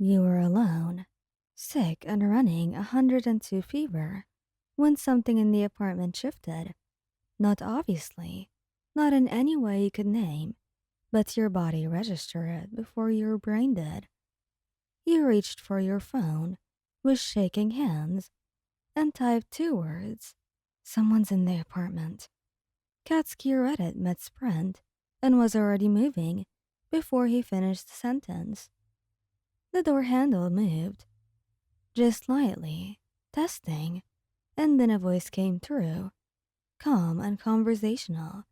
You were alone, sick and running 102 fever, when something in the apartment shifted. Not obviously, not in any way you could name, but your body registered it before your brain did. You reached for your phone with shaking hands and typed two words. Someone's in the apartment. Katsuki read it mid-sprint and was already moving before he finished the sentence. The door handle moved, just slightly, testing, and then a voice came through, calm and conversational,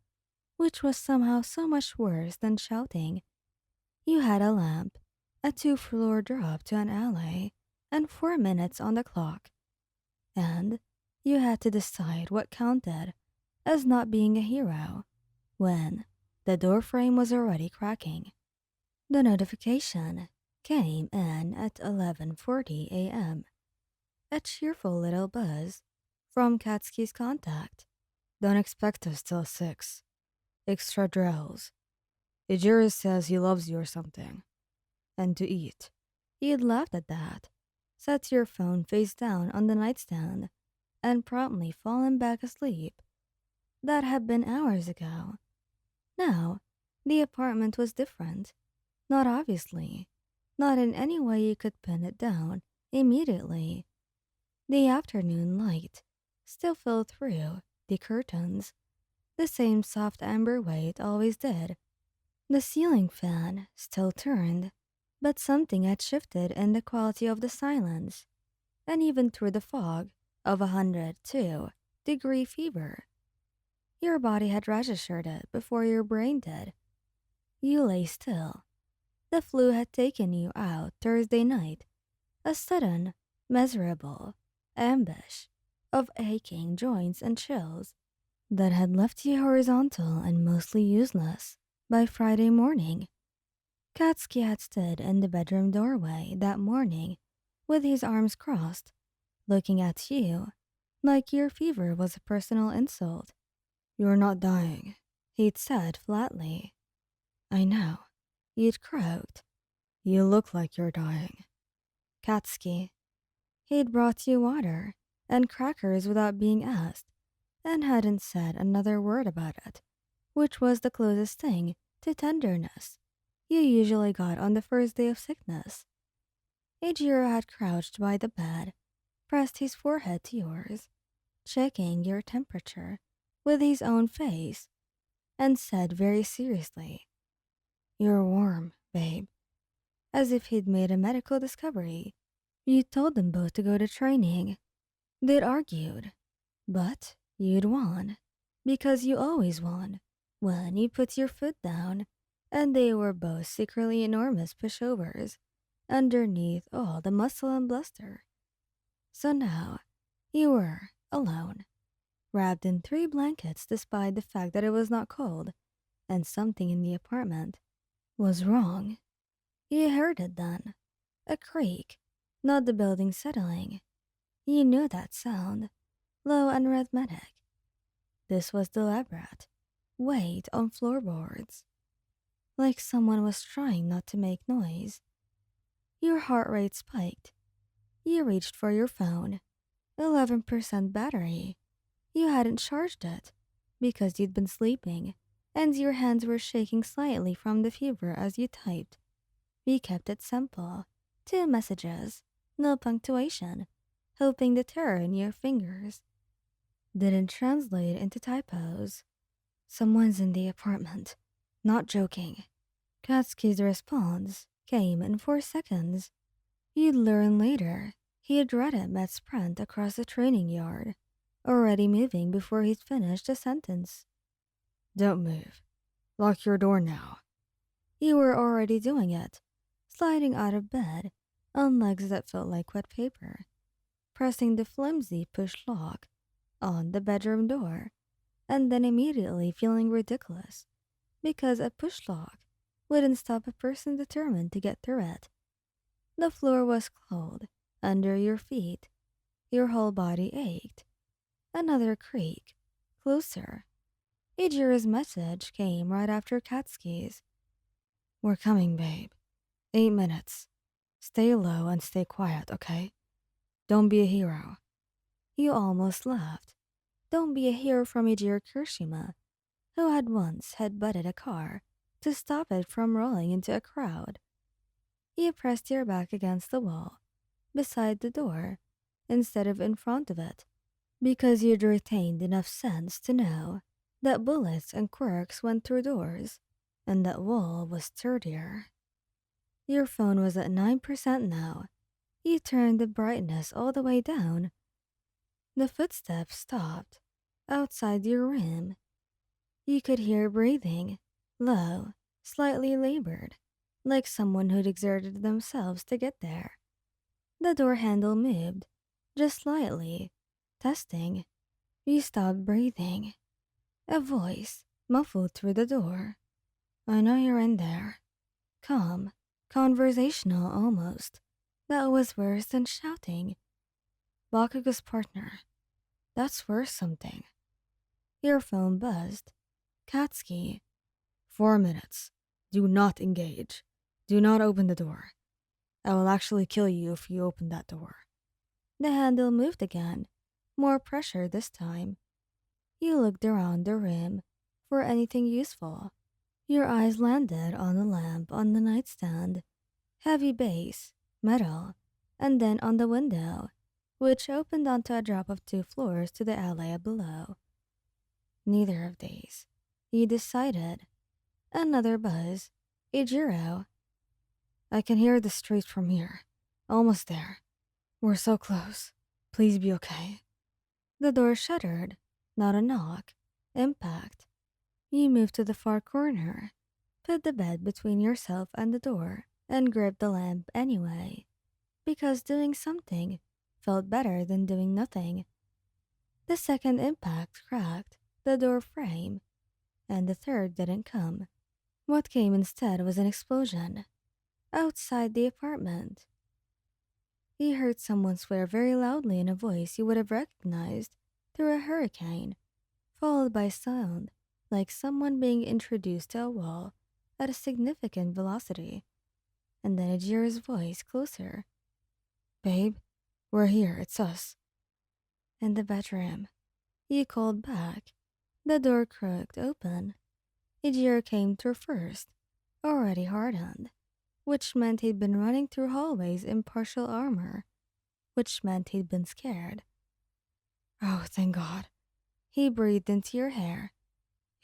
which was somehow so much worse than shouting. You had a lamp, a two-floor drop to an alley, and 4 minutes on the clock. And you had to decide what counted as not being a hero when the doorframe was already cracking. The notification came in at 11:40 a.m. A cheerful little buzz from Katsuki's contact. Don't expect us till 6. Extra drills. Ijiro says he loves you or something. And to eat. You'd laughed at that, set your phone face down on the nightstand, and promptly fallen back asleep. That had been hours ago. Now, the apartment was different. Not obviously. Not in any way you could pin it down immediately. The afternoon light still fell through the curtains, the same soft amber way it always did. The ceiling fan still turned, but something had shifted in the quality of the silence, and even through the fog of 102-degree fever. Your body had registered it before your brain did. You lay still. The flu had taken you out Thursday night, a sudden, miserable ambush of aching joints and chills that had left you horizontal and mostly useless by Friday morning. Katsuki had stood in the bedroom doorway that morning with his arms crossed, looking at you like your fever was a personal insult. "You're not dying," he'd said flatly. "I know," you'd croaked. "You look like you're dying." Katsuki. He'd brought you water and crackers without being asked, and hadn't said another word about it, which was the closest thing to tenderness you usually got on the first day of sickness. Ejiro had crouched by the bed, pressed his forehead to yours, checking your temperature with his own face, and said very seriously, "You're warm, babe," as if he'd made a medical discovery. You told them both to go to training. They'd argued, but you'd won, because you always won when you put your foot down, and they were both secretly enormous pushovers underneath all the muscle and bluster. So now you were alone, wrapped in 3 blankets despite the fact that it was not cold, and something in the apartment was wrong. You heard it then, a creak, not the building settling. You knew that sound, low and rhythmic. This was deliberate, weight on floorboards, like someone was trying not to make noise. Your heart rate spiked. You reached for your phone, 11% battery. You hadn't charged it because you'd been sleeping, and your hands were shaking slightly from the fever as you typed. You kept it simple. 2 messages, no punctuation, hoping the terror in your fingers didn't translate into typos. "Someone's in the apartment. Not joking." Katsuki's response came in 4 seconds. You'd learn later he had read it mid-sprint across the training yard, already moving before he'd finished the sentence. "Don't move. Lock your door now." You were already doing it, sliding out of bed on legs that felt like wet paper, pressing the flimsy push lock on the bedroom door, and then immediately feeling ridiculous because a push lock wouldn't stop a person determined to get through it. The floor was cold under your feet. Your whole body ached. Another creak. Closer. Ijiro's message came right after Katsuki's. "We're coming, babe. 8 minutes." Stay low and stay quiet, okay? Don't be a hero. You almost laughed. Don't be a hero from Ijiro Kirishima, who had once headbutted a car to stop it from rolling into a crowd. You pressed your back against the wall, beside the door, instead of in front of it, because you'd retained enough sense to know that bullets and quirks went through doors, and that wall was sturdier. Your phone was at 9% now. You turned the brightness all the way down. The footsteps stopped outside your room. You could hear breathing, low, slightly labored, like someone who'd exerted themselves to get there. The door handle moved, just slightly, testing. You stopped breathing. A voice muffled through the door. I know you're in there. Calm, conversational almost. That was worse than shouting. Bakugou's partner. That's worth something. Your phone buzzed. Katsuki. 4 minutes. Do not engage. Do not open the door. I will actually kill you if you open that door. The handle moved again. More pressure this time. You looked around the room for anything useful. Your eyes landed on the lamp on the nightstand. Heavy base, metal, and then on the window, which opened onto a drop of 2 floors to the alley below. Neither of these. You decided. Another buzz. Ijiro. I can hear the street from here. Almost there. We're so close. Please be okay. The door shuddered. Not a knock. Impact. You moved to the far corner. Put the bed between yourself and the door and gripped the lamp anyway. Because doing something felt better than doing nothing. The second impact cracked the door frame, and the third didn't come. What came instead was an explosion. Outside the apartment. He heard someone swear very loudly in a voice you would have recognized through a hurricane, followed by sound like someone being introduced to a wall at a significant velocity, and then Ajiro's voice closer. Babe, we're here, it's us. In the bedroom. He called back. The door cracked open. Ijiro came through first, already hardened, which meant he'd been running through hallways in partial armor, which meant he'd been scared. Oh, thank God. He breathed into your hair.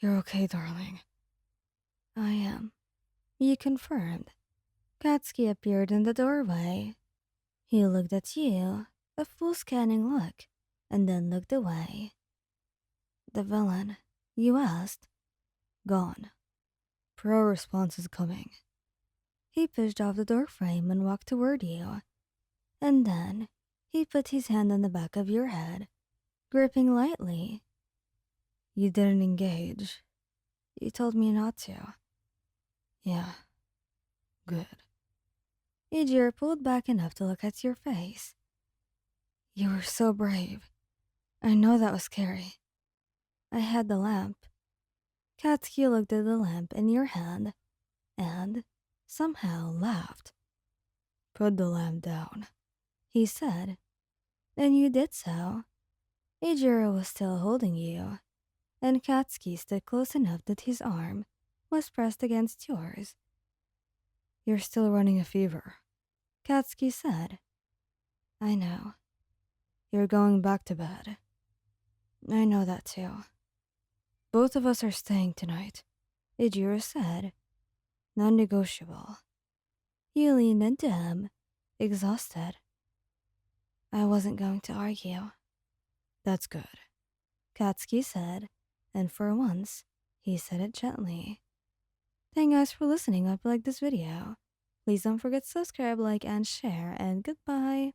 You're okay, darling. I am. You confirmed. Katsuki appeared in the doorway. He looked at you, a full scanning look, and then looked away. The villain, you asked. Gone. Pro response is coming. He pushed off the doorframe and walked toward you. And then he put his hand on the back of your head, gripping lightly. You didn't engage. You told me not to. Yeah. Good. Ijiro pulled back enough to look at your face. You were so brave. I know that was scary. I had the lamp. Katsuki looked at the lamp in your hand and somehow laughed. Put the lamp down, he said, and you did so. Ijiro was still holding you, and Katsuki stood close enough that his arm was pressed against yours. You're still running a fever, Katsuki said. I know. You're going back to bed. I know that too. Both of us are staying tonight, Ijiro said. Non-negotiable. You leaned into him, exhausted. I wasn't going to argue. That's good, Katsuki said, and for once, he said it gently. Thank you guys for listening. I hope you liked this video. Please don't forget to subscribe, like, and share, and goodbye.